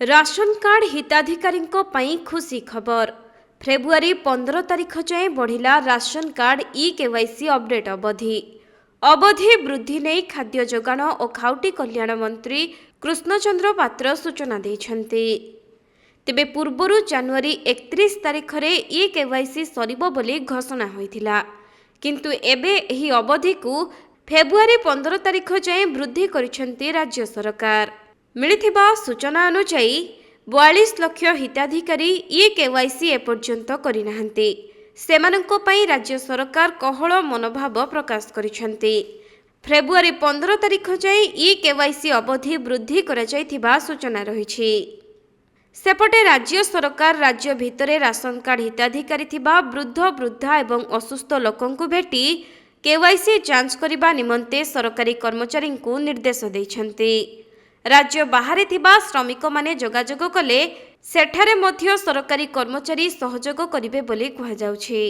Ration card हिताधिकारी खुशी खबर। February 15 तारिख जाए बढ़िला राशन कार्ड केवाईसी अपडेट अवधि वृद्धि नहीं खाद्य जोगाण और खाउटी कल्याण मंत्री कृष्णचंद्र पात्र सूचना देछन्ते। तेबे पूर्वरु जनवरी 31 तारिख रे केवाईसी सरिबो बोली घोषणा होइथिला, किंतु एबे एही अवधि को फेब्रुआरी 15 तारिख जाए वृद्धि करिसेंते राज्य सरकार। मिलिथिबा सूचना अनुसार 42 लाख हिताधिकारी केवाईसी एपर्यंत करिनाहांते। सेमानंको पई राज्य सरकार कहल मनोभाव प्रकाश करिसेंते। फेब्रुआरी 15 तारिख जाए केवाईसी अवधि वृद्धि करा जायथिबा सूचना रहिछि। सेपटे राज्य सरकार राज्य भितरे राशन कार्ड हिताधिकारी थिबा वृद्ध वृद्धा एवं असुस्थ लोकंकु भेटी केवाईसी जांच करिबा निमंते सरकारी कर्मचारी को निर्देश दैछन्ते। राज्य बाहरे थिबा श्रमिक माने जोगाजोग कले सेठारे मध्य सरकारी कर्मचारी सहयोग करिवे बोली कुहा जाउछि।